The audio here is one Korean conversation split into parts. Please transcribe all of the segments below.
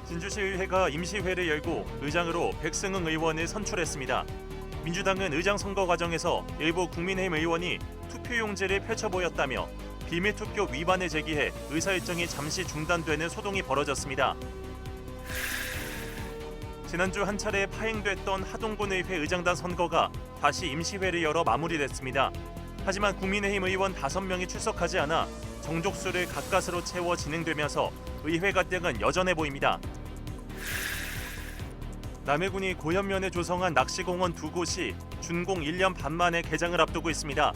진주시의회가 임시회를 열고 의장으로 백승흥 의원을 선출했습니다. 민주당은 의장 선거 과정에서 일부 국민의힘 의원이 투표용지를 펼쳐 보였다며 비밀투표 위반을 제기해 의사일정이 잠시 중단되는 소동이 벌어졌습니다. 지난주 한 차례 파행됐던 하동군의회 의장단 선거가 다시 임시회를 열어 마무리됐습니다. 하지만 국민의힘 의원 5명이 출석하지 않아 정족수를 가까스로 채워 진행되면서 의회 갈등은 여전해 보입니다. 남해군이 고현면에 조성한 낚시공원 2곳이 준공 1년 반 만에 개장을 앞두고 있습니다.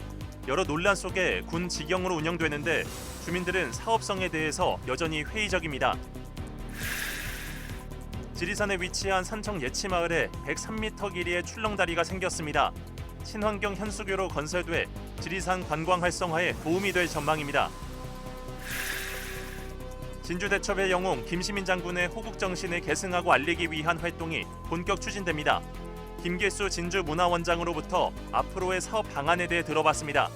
여러 논란 속에 군 직영으로 운영되는데 주민들은 사업성에 대해서 여전히 회의적입니다. 지리산에 위치한 산청 예치마을에 103m 길이의 출렁다리가 생겼습니다. 친환경 현수교로 건설돼 지리산 관광 활성화에 도움이 될 전망입니다. 진주대첩의 영웅 김시민 장군의 호국 정신을 계승하고 알리기 위한 활동이 본격 추진됩니다. 김길수 진주문화원장으로부터 앞으로의 사업 방안에 대해 들어봤습니다.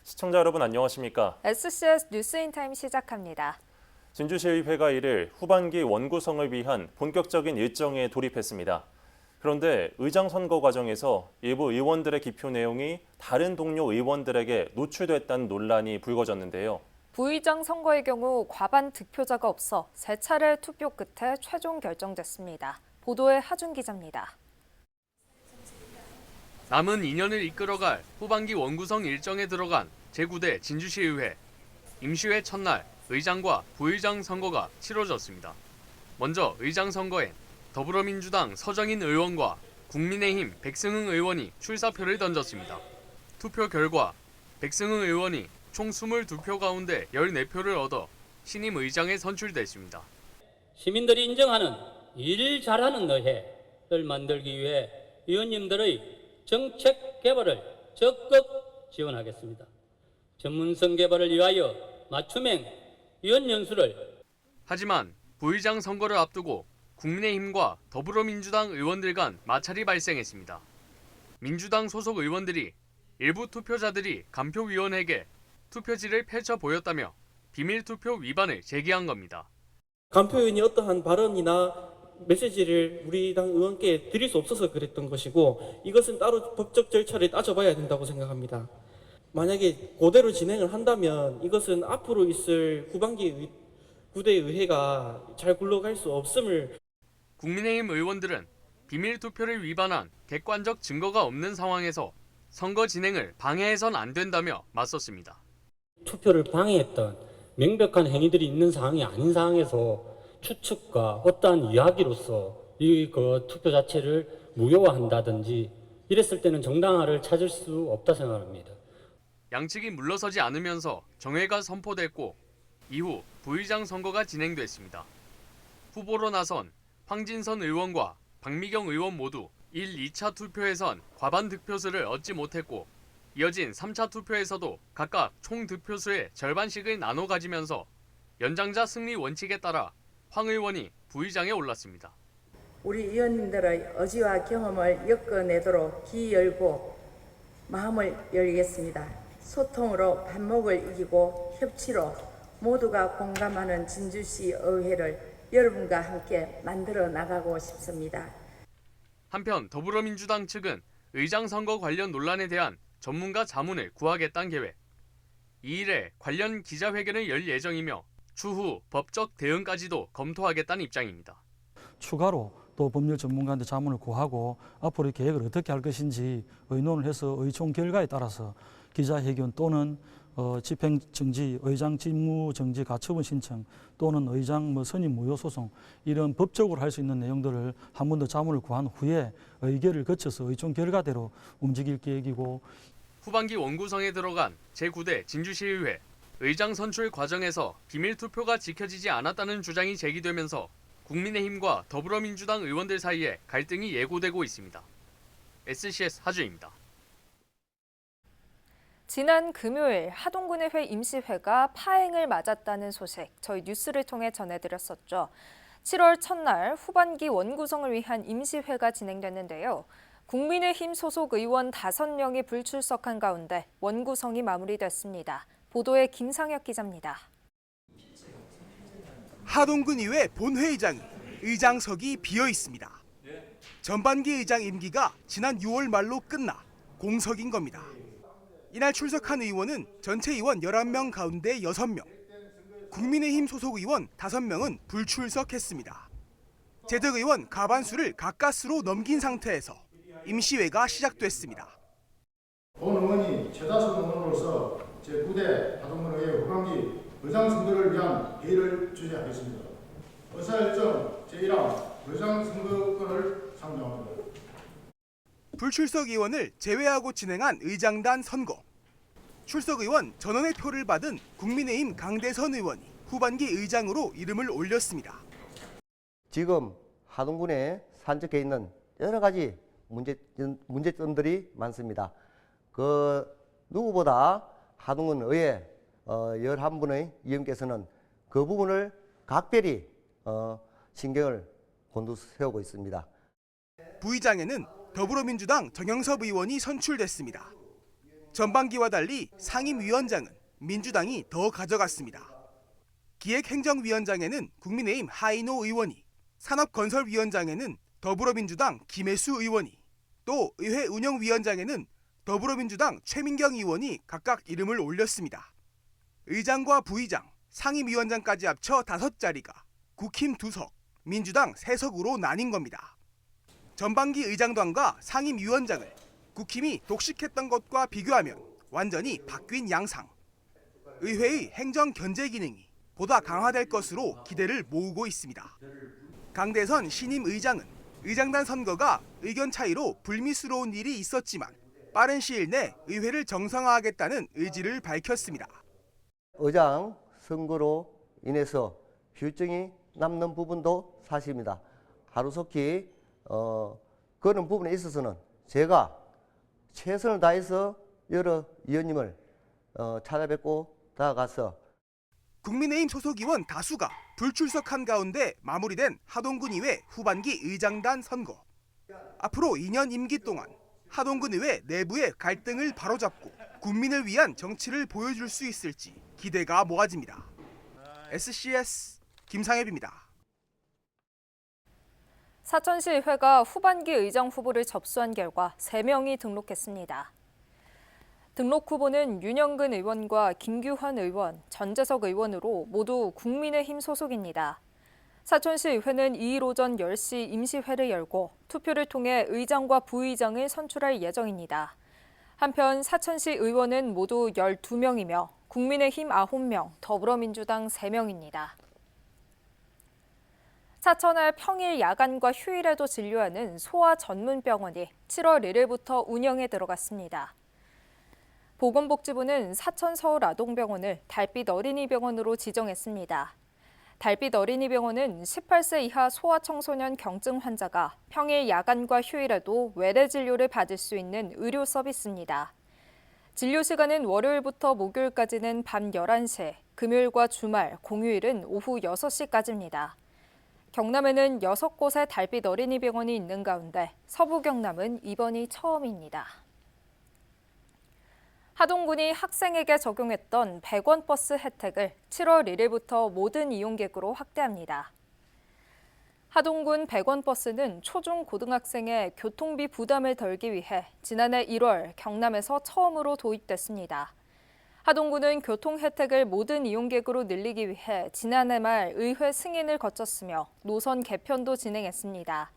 시청자 여러분 안녕하십니까? SCS 뉴스인타임 시작합니다. 진주시의회가 이를 후반기 원구성을 위한 본격적인 일정에 돌입했습니다. 그런데 의장 선거 과정에서 일부 의원들의 기표 내용이 다른 동료 의원들에게 노출됐다는 논란이 불거졌는데요. 부의장 선거의 경우 과반 득표자가 없어 3차례 투표 끝에 최종 결정됐습니다. 보도에 하준 기자입니다. 남은 2년을 이끌어갈 후반기 원구성 일정에 들어간 제9대 진주시의회. 임시회 첫날 의장과 부의장 선거가 치러졌습니다. 먼저 의장 선거엔 더불어민주당 서정인 의원과 국민의힘 백승흥 의원이 출사표를 던졌습니다. 투표 결과 백승흥 의원이 총 22표 가운데 14표를 얻어 신임 의장에 선출됐습니다. 시민들이 인정하는 일 잘하는 의회를 만들기 위해 의원님들의 정책 개발을 적극 지원하겠습니다. 전문성 개발을 위하여 맞춤형 의원 연수를. 하지만 부의장 선거를 앞두고 국민의힘과 더불어민주당 의원들 간 마찰이 발생했습니다. 민주당 소속 의원들이 일부 투표자들이 간표위원회에게 투표지를 펼쳐 보였다며 비밀투표 위반을 제기한 겁니다. 간표위원이 어떠한 발언이나 메시지를 우리 당 의원께 드릴 수 없어서 그랬던 것이고 이것은 따로 법적 절차를 따져봐야 된다고 생각합니다. 만약에 그대로 진행을 한다면 이것은 앞으로 있을 후반기 9대 의회가 잘 굴러갈 수 없음을. 국민의힘 의원들은 비밀투표를 위반한 객관적 증거가 없는 상황에서 선거 진행을 방해해선 안 된다며 맞섰습니다. 투표를 방해했던 명백한 행위들이 있는 상황이 아닌 상황에서 추측과 어떠한 이야기로서 이 투표 자체를 무효화한다든지 이랬을 때는 정당화를 찾을 수 없다 생각합니다. 양측이 물러서지 않으면서 정회가 선포됐고 이후 부의장 선거가 진행됐습니다. 후보로 나선 황진선 의원과 박미경 의원 모두 1, 2차 투표에선 과반 득표수를 얻지 못했고 이어진 3차 투표에서도 각각 총 득표수의 절반씩을 나눠 가지면서 연장자 승리 원칙에 따라 황 의원이 부의장에 올랐습니다. 우리 의원님들의 의지와 경험을 엮어내도록 귀 열고 마음을 열겠습니다. 소통으로 반목을 이기고 협치로 모두가 공감하는 진주시 의회를 여러분과 함께 만들어 나가고 싶습니다. 한편 더불어민주당 측은 의장 선거 관련 논란에 대한 전문가 자문을 구하겠다는 계획. 이 일에 관련 기자회견을 열 예정이며 추후 법적 대응까지도 검토하겠다는 입장입니다. 추가로 또 법률 전문가한테 자문을 구하고 앞으로 계획을 어떻게 할 것인지 의논을 해서 의총 결과에 따라서 기자회견 또는 집행정지, 의장 직무정지 가처분 신청 또는 의장 선임 무효 소송 이런 법적으로 할 수 있는 내용들을 한 번 더 자문을 구한 후에 의결을 거쳐서 의총 결과대로 움직일 계획이고. 후반기 원구성에 들어간 제9대 진주시의회. 의장 선출 과정에서 비밀투표가 지켜지지 않았다는 주장이 제기되면서 국민의힘과 더불어민주당 의원들 사이에 갈등이 예고되고 있습니다. SCS 하주입니다. 지난 금요일 하동군의회 임시회가 파행을 맞았다는 소식 저희 뉴스를 통해 전해드렸었죠. 7월 첫날 후반기 원구성을 위한 임시회가 진행됐는데요. 국민의힘 소속 의원 5명이 불출석한 가운데 원구성이 마무리됐습니다. 보도에 김상혁 기자입니다. 하동군의회 본회의장이 의장석이 비어 있습니다. 전반기 의장 임기가 지난 6월 말로 끝나 공석인 겁니다. 이날 출석한 의원은 전체 의원 11명 가운데 6명, 국민의힘 소속 의원 5명은 불출석했습니다. 재적 의원 과반수를 가까스로 넘긴 상태에서 임시회가 시작됐습니다. 본 의원이 최다수 의원으로서 제9대 하동군의회 후반기 의장 선거를 위한 회의를 주재하겠습니다. 의사일정 제1항 의장 선거권을 상정합니다. 불출석 의원을 제외하고 진행한 의장단 선거. 출석 의원 전원의 표를 받은 국민의힘 강대선 의원이 후반기 의장으로 이름을 올렸습니다. 지금 하동군에 산적해 있는 여러 가지 문제점들이 많습니다. 그 누구보다 하동군 의회 11분의 의원께서는 그 부분을 각별히 신경을 곤두세우고 있습니다. 부의장에는 더불어민주당 정영섭 의원이 선출됐습니다. 전반기와 달리 상임위원장은 민주당이 더 가져갔습니다. 기획행정위원장에는 국민의힘 하인호 의원이, 산업건설위원장에는 더불어민주당 김혜수 의원이, 또 의회 운영위원장에는 더불어민주당 최민경 의원이 각각 이름을 올렸습니다. 의장과 부의장, 상임위원장까지 합쳐 5자리가 국힘 2석, 민주당 3석으로 나뉜 겁니다. 전반기 의장단과 상임위원장을 국힘이 독식했던 것과 비교하면 완전히 바뀐 양상. 의회의 행정 견제 기능이 보다 강화될 것으로 기대를 모으고 있습니다. 강대선 신임 의장은 의장단 선거가 의견 차이로 불미스러운 일이 있었지만 빠른 시일 내 의회를 정상화하겠다는 의지를 밝혔습니다. 의장 선거로 인해서 휴증이 남는 부분도 사실입니다. 하루속히 그런 부분에 있어서는 제가 최선을 다해서 여러 의원님을 찾아뵙고 다가가서 국민의힘 소속 의원 다수가 불출석한 가운데 마무리된 하동군의회 후반기 의장단 선거. 앞으로 2년 임기 동안 하동군의회 내부의 갈등을 바로잡고 국민을 위한 정치를 보여줄 수 있을지 기대가 모아집니다. SCS 김상엽입니다. 사천시의회가 후반기 의장 후보를 접수한 결과 3명이 등록했습니다. 등록 후보는 윤영근 의원과 김규환 의원, 전재석 의원으로 모두 국민의힘 소속입니다. 사천시의회는 2일 오전 10시 임시회를 열고 투표를 통해 의장과 부의장을 선출할 예정입니다. 한편 사천시 의원은 모두 12명이며 국민의힘 9명, 더불어민주당 3명입니다. 사천을 평일 야간과 휴일에도 진료하는 소아 전문병원이 7월 1일부터 운영에 들어갔습니다. 보건복지부는 사천서울아동병원을 달빛 어린이병원으로 지정했습니다. 달빛 어린이병원은 18세 이하 소아청소년 경증 환자가 평일 야간과 휴일에도 외래 진료를 받을 수 있는 의료 서비스입니다. 진료 시간은 월요일부터 목요일까지는 밤 11시, 금요일과 주말, 공휴일은 오후 6시까지입니다. 경남에는 6곳의 달빛 어린이병원이 있는 가운데 서부 경남은 이번이 처음입니다. 하동군이 학생에게 적용했던 100원 버스 혜택을 7월 1일부터 모든 이용객으로 확대합니다. 하동군 100원 버스는 초중 고등학생의 교통비 부담을 덜기 위해 지난해 1월 경남에서 처음으로 도입됐습니다. 하동군은 교통 혜택을 모든 이용객으로 늘리기 위해 지난해 말 의회 승인을 거쳤으며 노선 개편도 진행했습니다.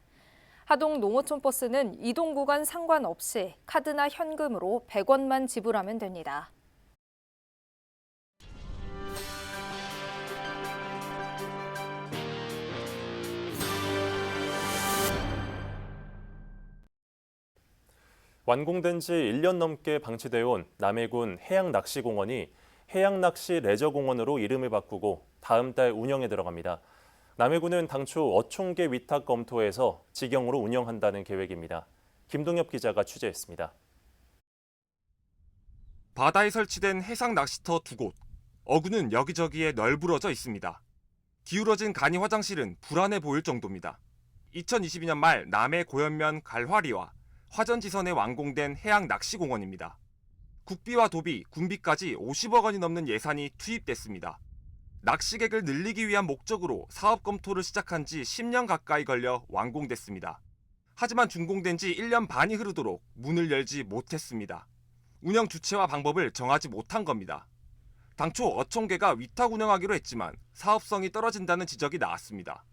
하동 농어촌 버스는 이동 구간 상관없이 카드나 현금으로 100원만 지불하면 됩니다. 완공된 지 1년 넘게 방치되어 온 남해군 해양낚시공원이 해양낚시 레저공원으로 이름을 바꾸고 다음 달 운영에 들어갑니다. 남해군은 당초 어촌계 위탁 검토해서 직영으로 운영한다는 계획입니다. 김동엽 기자가 취재했습니다. 바다에 설치된 해상 낚시터 2곳. 어구는 여기저기에 널브러져 있습니다. 기울어진 간이 화장실은 불안해 보일 정도입니다. 2022년 말 남해 고연면 갈화리와 화전지선에 완공된 해양 낚시공원입니다. 국비와 도비, 군비까지 50억 원이 넘는 예산이 투입됐습니다. 낚시객을 늘리기 위한 목적으로 사업 검토를 시작한 지 10년 가까이 걸려 완공됐습니다. 하지만 준공된 지 1년 반이 흐르도록 문을 열지 못했습니다. 운영 주체와 방법을 정하지 못한 겁니다. 당초 어촌계가 위탁 운영하기로 했지만 사업성이 떨어진다는 지적이 나왔습니다.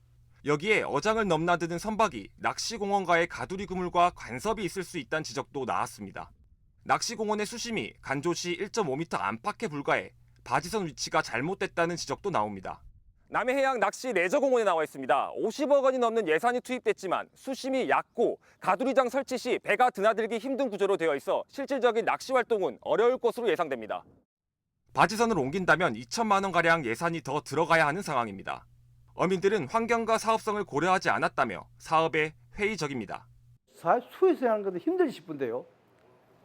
여기에 어장을 넘나드는 선박이 낚시공원과의 가두리 그물과 간섭이 있을 수 있다는 지적도 나왔습니다. 낚시공원의 수심이 간조시 1.5m 안팎에 불과해 바지선 위치가 잘못됐다는 지적도 나옵니다. 남해해양 낚시 레저공원에 나와 있습니다. 50억 원이 넘는 예산이 투입됐지만 수심이 얕고 가두리장 설치 시 배가 드나들기 힘든 구조로 되어 있어 실질적인 낚시 활동은 어려울 것으로 예상됩니다. 바지선을 옮긴다면 2천만 원가량 예산이 더 들어가야 하는 상황입니다. 어민들은 환경과 사업성을 고려하지 않았다며 사업에 회의적입니다. 사업 수에서 하는 것도 힘들지 싶은데요.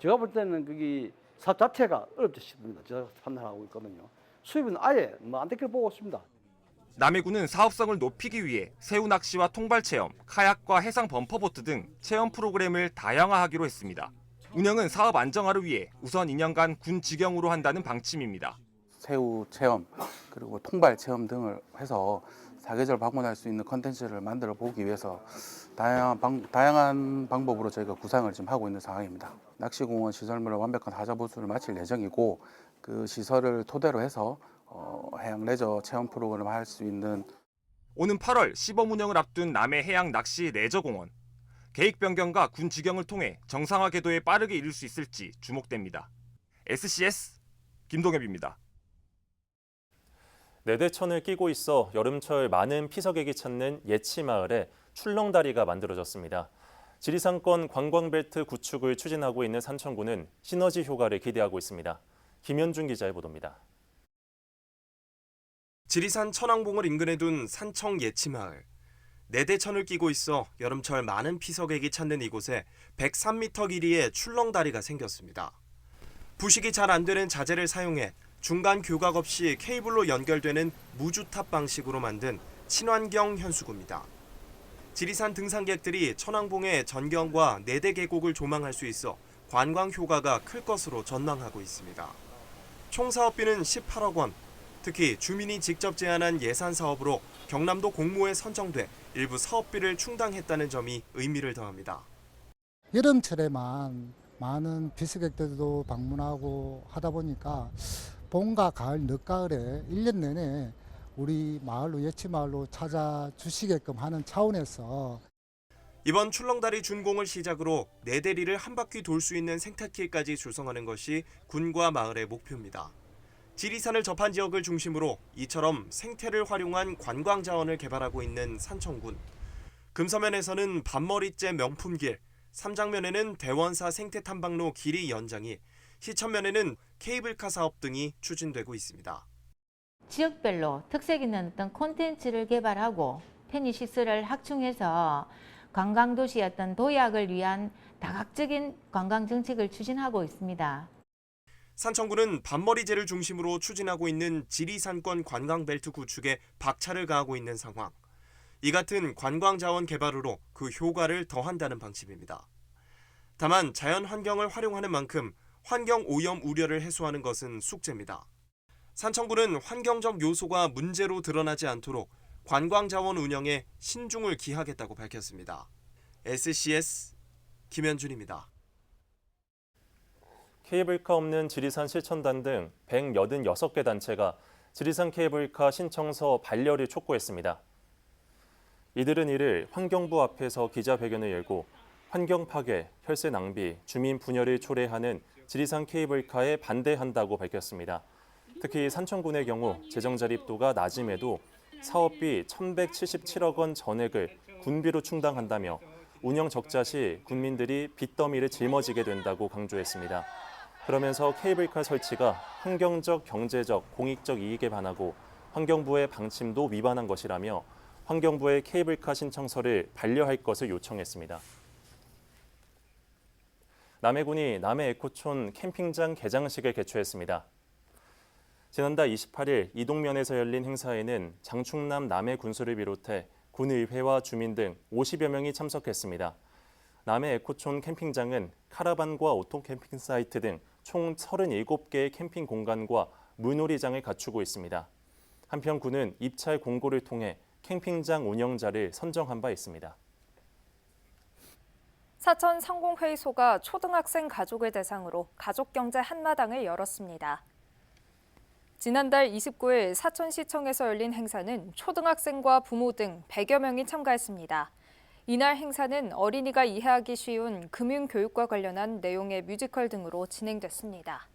제가 볼 때는 그게 사업 자체가 어렵지 싶습니다. 제가 판단하고 있거든요. 수입은 아예 안 되길 보고 있습니다. 남해군은 사업성을 높이기 위해 새우 낚시와 통발 체험, 카약과 해상 범퍼보트 등 체험 프로그램을 다양화하기로 했습니다. 운영은 사업 안정화를 위해 우선 2년간 군 직영으로 한다는 방침입니다. 새우 체험 그리고 통발 체험 등을 해서 사계절 방문할 수 있는 컨텐츠를 만들어 보기 위해서 다양한 방법으로 저희가 구상을 지금 하고 있는 상황입니다. 낚시공원 시설물의 완벽한 하자 보수를 마칠 예정이고 그 시설을 토대로 해서 해양 레저 체험 프로그램을 할 수 있는 오는 8월 시범 운영을 앞둔 남해 해양 낚시 레저공원. 계획 변경과 군 직영을 통해 정상화 궤도에 빠르게 이룰 수 있을지 주목됩니다. SCS 김동엽입니다. 내대천을 끼고 있어 여름철 많은 피서객이 찾는 예치마을에 출렁다리가 만들어졌습니다. 지리산권 관광벨트 구축을 추진하고 있는 산청구는 시너지 효과를 기대하고 있습니다. 김현준 기자의 보도입니다. 지리산 천왕봉을 인근에 둔 산청 예치마을. 내대천을 끼고 있어 여름철 많은 피서객이 찾는 이곳에 103m 길이의 출렁다리가 생겼습니다. 부식이 잘 안 되는 자재를 사용해 중간 교각 없이 케이블로 연결되는 무주탑 방식으로 만든 친환경 현수구입니다. 지리산 등산객들이 천왕봉의 전경과 내대 계곡을 조망할 수 있어 관광 효과가 클 것으로 전망하고 있습니다. 총 사업비는 18억 원. 특히 주민이 직접 제안한 예산 사업으로 경남도 공모에 선정돼 일부 사업비를 충당했다는 점이 의미를 더합니다. 여름철에만 많은 피서객들도 방문하고 하다 보니까 봄과 가을, 늦가을에 1년 내내 우리 마을로 예치마을로 찾아주시게끔 하는 차원에서 이번 출렁다리 준공을 시작으로 네 대리를 한 바퀴 돌 수 있는 생태길까지 조성하는 것이 군과 마을의 목표입니다. 지리산을 접한 지역을 중심으로 이처럼 생태를 활용한 관광 자원을 개발하고 있는 산청군. 금서면에서는 밤머리째 명품길, 삼장면에는 대원사 생태탐방로 길이 연장이, 시천면에는 케이블카 사업 등이 추진되고 있습니다. 지역별로 특색 있는 어떤 콘텐츠를 개발하고 편의시설을 확충해서 관광도시의 어떤 도약을 위한 다각적인 관광정책을 추진하고 있습니다. 산청구는 밤머리제를 중심으로 추진하고 있는 지리산권 관광벨트 구축에 박차를 가하고 있는 상황. 이 같은 관광자원 개발으로 그 효과를 더한다는 방침입니다. 다만 자연 환경을 활용하는 만큼 환경 오염 우려를 해소하는 것은 숙제입니다. 산청구는 환경적 요소가 문제로 드러나지 않도록 관광자원 운영에 신중을 기하겠다고 밝혔습니다. SCS 김현준입니다. 케이블카 없는 지리산 실천단 등 186개 단체가 지리산 케이블카 신청서 반려를 촉구했습니다. 이들은 이를 환경부 앞에서 기자회견을 열고 환경 파괴, 혈세 낭비, 주민 분열을 초래하는 지리산 케이블카에 반대한다고 밝혔습니다. 특히 산청군의 경우 재정 자립도가 낮음에도 사업비 1,177억 원 전액을 군비로 충당한다며 운영 적자 시 국민들이 빚더미를 짊어지게 된다고 강조했습니다. 그러면서 케이블카 설치가 환경적, 경제적, 공익적 이익에 반하고 환경부의 방침도 위반한 것이라며 환경부의 케이블카 신청서를 반려할 것을 요청했습니다. 남해군이 남해 에코촌 캠핑장 개장식을 개최했습니다. 지난달 28일 이동면에서 열린 행사에는 장충남 남해 군수를 비롯해 군의회와 주민 등 50여 명이 참석했습니다. 남해 에코촌 캠핑장은 카라반과 오토 캠핑 사이트 등 총 37개의 캠핑 공간과 물놀이장을 갖추고 있습니다. 한편 군은 입찰 공고를 통해 캠핑장 운영자를 선정한 바 있습니다. 사천 상공회의소가 초등학생 가족을 대상으로 가족경제 한마당을 열었습니다. 지난달 29일 사천시청에서 열린 행사는 초등학생과 부모 등 100여 명이 참가했습니다. 이날 행사는 어린이가 이해하기 쉬운 금융교육과 관련한 내용의 뮤지컬 등으로 진행됐습니다.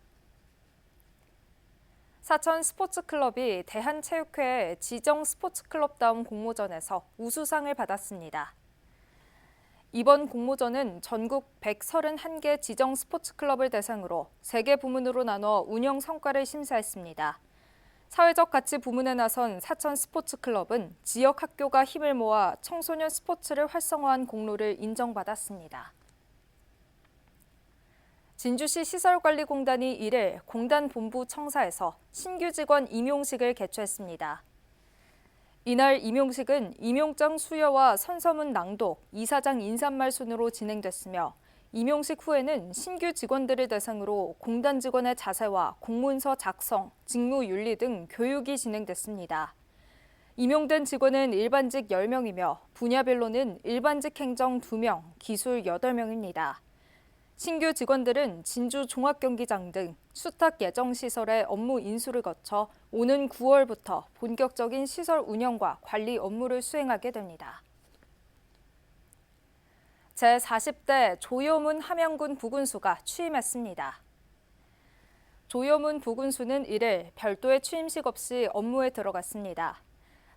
사천 스포츠클럽이 대한체육회의 지정 스포츠클럽다운 공모전에서 우수상을 받았습니다. 이번 공모전은 전국 131개 지정 스포츠클럽을 대상으로 3개 부문으로 나눠 운영 성과를 심사했습니다. 사회적 가치 부문에 나선 사천 스포츠클럽은 지역 학교가 힘을 모아 청소년 스포츠를 활성화한 공로를 인정받았습니다. 진주시 시설관리공단이 1일 공단 본부 청사에서 신규 직원 임용식을 개최했습니다. 이날 임용식은 임용장 수여와 선서문 낭독, 이사장 인사말 순으로 진행됐으며 임용식 후에는 신규 직원들을 대상으로 공단 직원의 자세와 공문서 작성, 직무 윤리 등 교육이 진행됐습니다. 임용된 직원은 일반직 10명이며 분야별로는 일반직 행정 2명, 기술 8명입니다. 신규 직원들은 진주 종합경기장 등 수탁 예정 시설의 업무 인수를 거쳐 오는 9월부터 본격적인 시설 운영과 관리 업무를 수행하게 됩니다. 제40대 조여문 함양군 부군수가 취임했습니다. 조여문 부군수는 1일 별도의 취임식 없이 업무에 들어갔습니다.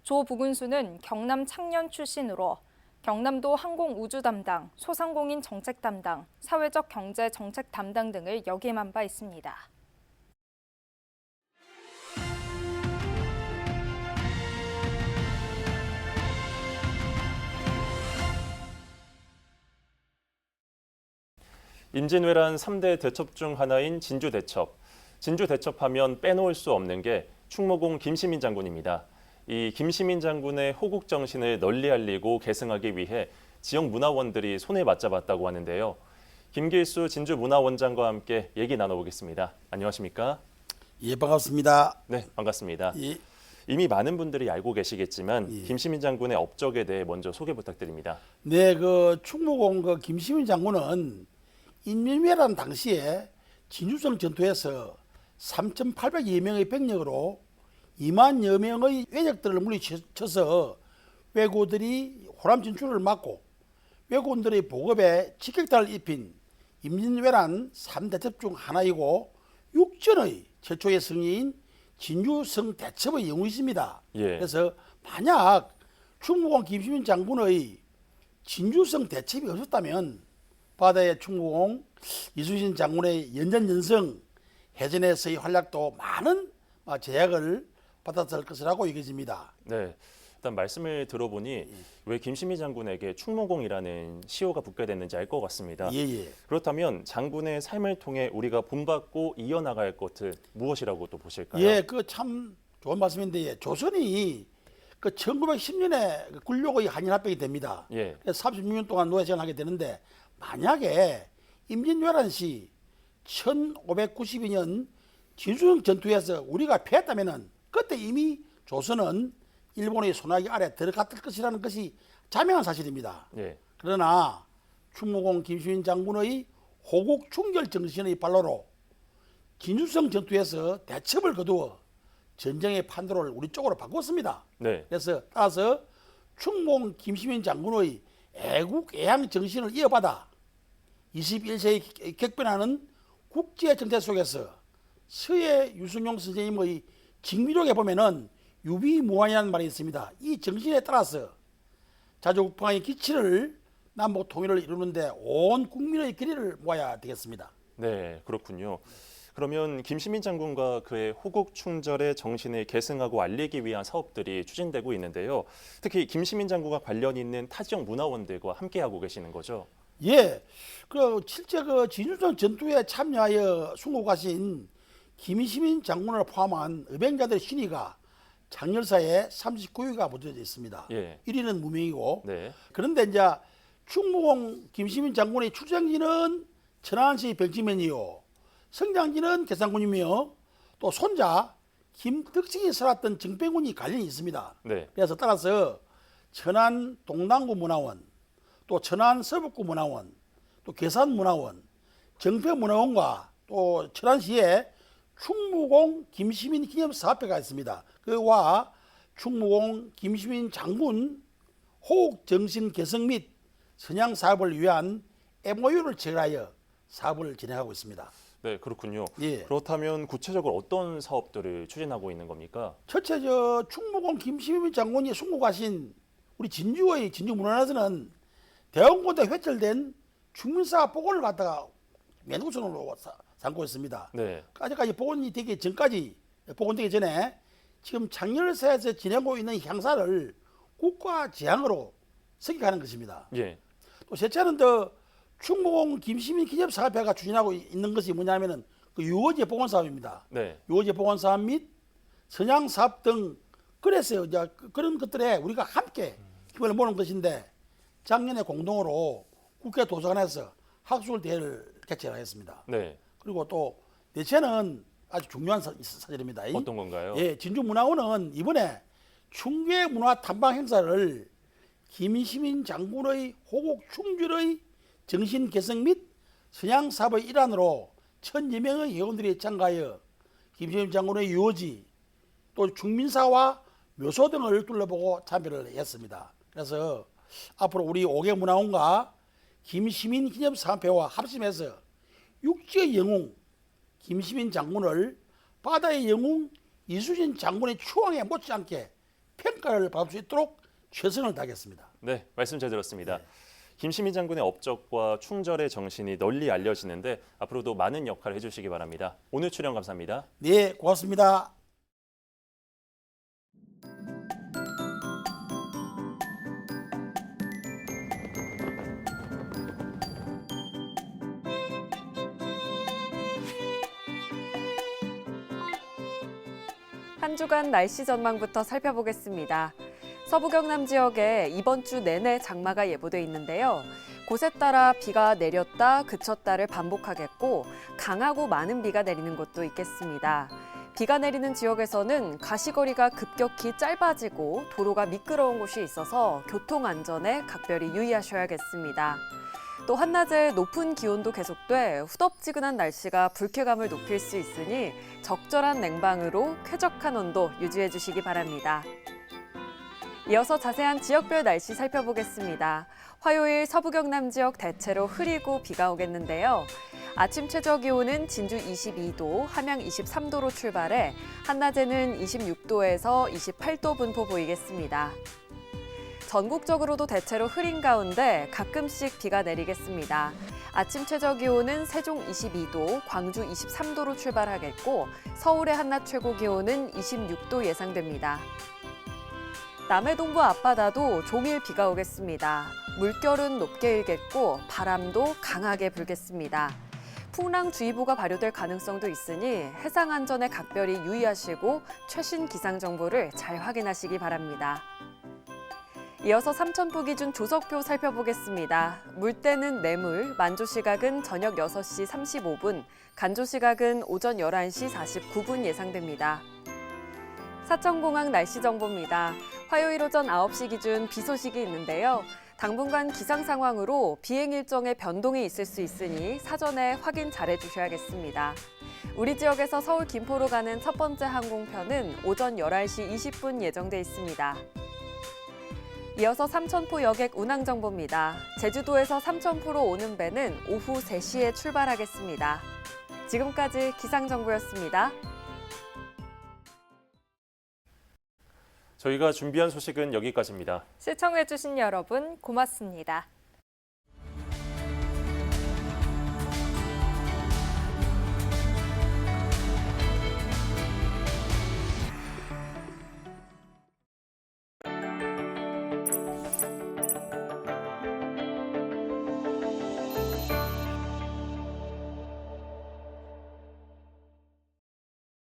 조 부군수는 경남 창녕 출신으로 경남도 항공우주 담당, 소상공인 정책 담당, 사회적 경제 정책 담당 등을 역임한 바 있습니다. 임진왜란 3대 대첩 중 하나인 진주대첩. 진주대첩하면 빼놓을 수 없는 게 충무공 김시민 장군입니다. 이 김시민 장군의 호국 정신을 널리 알리고 계승하기 위해 지역 문화원들이 손을 맞잡았다고 하는데요. 김길수 진주문화원장과 함께 얘기 나눠보겠습니다. 안녕하십니까? 예, 반갑습니다. 네, 반갑습니다. 예. 이미 많은 분들이 알고 계시겠지만 김시민 장군의 업적에 대해 먼저 소개 부탁드립니다. 네, 그 충무공 그 김시민 장군은 인민회란 당시에 진주성 전투에서 3,800여 명의 병력으로 2만여 명의 외적들을 물리쳐서 왜구들이 호남 진출을 막고 왜군들의 보급에 직격탄을 입힌 임진왜란 3대첩 중 하나이고 육전의 최초의 승리인 진주성 대첩의 영웅이십니다. 예. 그래서 만약 충무공 김시민 장군의 진주성 대첩이 없었다면 바다의 충무공 이순신 장군의 연전연성 해전에서의 활약도 많은 제약을 받았을 것이라고 여겨집니다. 네, 일단 말씀을 들어보니 왜 김시민 장군에게 충무공이라는 시호가 붙게 됐는지 알 것 같습니다. 예. 그렇다면 장군의 삶을 통해 우리가 본받고 이어나갈 것은 무엇이라고 또 보실까요? 예, 그 참 좋은 말씀인데 조선이 그 1910년에 군력의 한일합병이 됩니다. 예. 36년 동안 노예생활을 하게 되는데 만약에 임진왜란 시 1592년 진주성 전투에서 우리가 패했다면은 그때 이미 조선은 일본의 손아귀 아래 들어갔을 것이라는 것이 자명한 사실입니다. 예. 그러나 충무공 김시민 장군의 호국 충결 정신의 발로로 진주성 전투에서 대첩을 거두어 전쟁의 판도를 우리 쪽으로 바꿨습니다. 네. 그래서 따라서 충무공 김시민 장군의 애국 애양 정신을 이어받아 21세기 격변하는 국제 정세 속에서 서해 유승용 선생님의 징비록에 보면은 유비무환이라는 말이 있습니다. 이 정신에 따라서 자주국방의 기치를 남북 통일을 이루는데 온 국민의 결의를 모아야 되겠습니다. 네, 그렇군요. 그러면 김시민 장군과 그의 호국 충절의 정신을 계승하고 알리기 위한 사업들이 추진되고 있는데요. 특히 김시민 장군과 관련 있는 타 지역 문화원들과 함께하고 계시는 거죠? 예, 그 실제 그 진주성 전투에 참여하여 순국하신 김시민 장군을 포함한 의병자들의 신의가 장열사에 39위가 묻혀져 있습니다. 예. 1위는 무명이고. 네. 그런데 이제 충무공 김시민 장군의 출생지는 천안시 병치면이요, 성장지는 계산군이며 또 손자 김덕진이 설했던 정병훈이 관련이 있습니다. 네. 그래서 따라서 천안 동남구 문화원, 또 천안 서북구 문화원, 또 괴산 문화원, 정평 문화원과 또 천안시에 충무공 김시민 기념사업회가 있습니다. 그와 충무공 김시민 장군 호국 정신 개성 및 선양 사업을 위한 MOU를 체결하여 사업을 진행하고 있습니다. 네, 그렇군요. 예. 그렇다면 구체적으로 어떤 사업들을 추진하고 있는 겁니까? 첫째, 충무공 김시민 장군이 순국하신 우리 진주의 진주문화원에서는 대원군대 회철된 중민사 복원을 갖다가 맨 우선으로 삼고 있습니다. 네. 아직까지 복원이 되기 전까지, 복원되기 전에 지금 장렬사에서 진행하고 있는 향사를 국가 재앙으로 승격하는 것입니다. 예. 또 셋째는 더 충무공 김시민 기념사업회가 추진하고 있는 것이 뭐냐면은 그 유어지 복원 사업입니다. 네. 유어지 복원 사업 및 선양 사업 등 그래서 이제 그런 것들에 우리가 함께 힘을 모는 것인데 작년에 공동으로 국회 도서관에서 학술 대회를 개최하였습니다. 네. 그리고 또 넷째는 아주 중요한 사실입니다. 어떤 건가요? 예, 진주문화원은 이번에 충계 문화 탐방 행사를 김시민 장군의 호국 충주의 정신 개성 및 선양 사업의 일환으로 1,000여 명의 회원들이 참가하여 김시민 장군의 유어지 또 중민사와 묘소 등을 둘러보고 참배를 했습니다. 그래서 앞으로 우리 5개 문화원과 김시민 기념사업회와 합심해서 육지의 영웅 김시민 장군을 바다의 영웅 이수진 장군의 추앙에 못지않게 평가를 받을 수 있도록 최선을 다하겠습니다. 네, 말씀 잘 들었습니다. 김시민 장군의 업적과 충절의 정신이 널리 알려지는데 앞으로도 많은 역할을 해주시기 바랍니다. 오늘 출연 감사합니다. 네, 고맙습니다. 한 주간 날씨 전망부터 살펴보겠습니다. 서부 경남 지역에 이번 주 내내 장마가 예보돼 있는데요. 곳에 따라 비가 내렸다 그쳤다를 반복하겠고 강하고 많은 비가 내리는 곳도 있겠습니다. 비가 내리는 지역에서는 가시거리가 급격히 짧아지고 도로가 미끄러운 곳이 있어서 교통 안전에 각별히 유의하셔야겠습니다. 또 한낮에 높은 기온도 계속돼 후덥지근한 날씨가 불쾌감을 높일 수 있으니 적절한 냉방으로 쾌적한 온도 유지해 주시기 바랍니다. 이어서 자세한 지역별 날씨 살펴보겠습니다. 화요일 서부 경남 지역 대체로 흐리고 비가 오겠는데요. 아침 최저 기온은 진주 22도, 함양 23도로 출발해 한낮에는 26도에서 28도 분포 보이겠습니다. 전국적으로도 대체로 흐린 가운데 가끔씩 비가 내리겠습니다. 아침 최저 기온은 세종 22도, 광주 23도로 출발하겠고 서울의 한낮 최고 기온은 26도 예상됩니다. 남해 동부 앞바다도 종일 비가 오겠습니다. 물결은 높게 일겠고 바람도 강하게 불겠습니다. 풍랑주의보가 발효될 가능성도 있으니 해상 안전에 각별히 유의하시고 최신 기상 정보를 잘 확인하시기 바랍니다. 이어서 삼천포 기준 조석표 살펴보겠습니다. 물때는 내물, 만조 시각은 저녁 6시 35분, 간조 시각은 오전 11시 49분 예상됩니다. 사천공항 날씨 정보입니다. 화요일 오전 9시 기준 비 소식이 있는데요. 당분간 기상 상황으로 비행 일정에 변동이 있을 수 있으니 사전에 확인 잘 해주셔야겠습니다. 우리 지역에서 서울 김포로 가는 첫 번째 항공편은 오전 11시 20분 예정돼 있습니다. 이어서 삼천포 여객 운항 정보입니다. 제주도에서 삼천포로 오는 배는 오후 3시에 출발하겠습니다. 지금까지 기상정보였습니다. 저희가 준비한 소식은 여기까지입니다. 시청해주신 여러분 고맙습니다.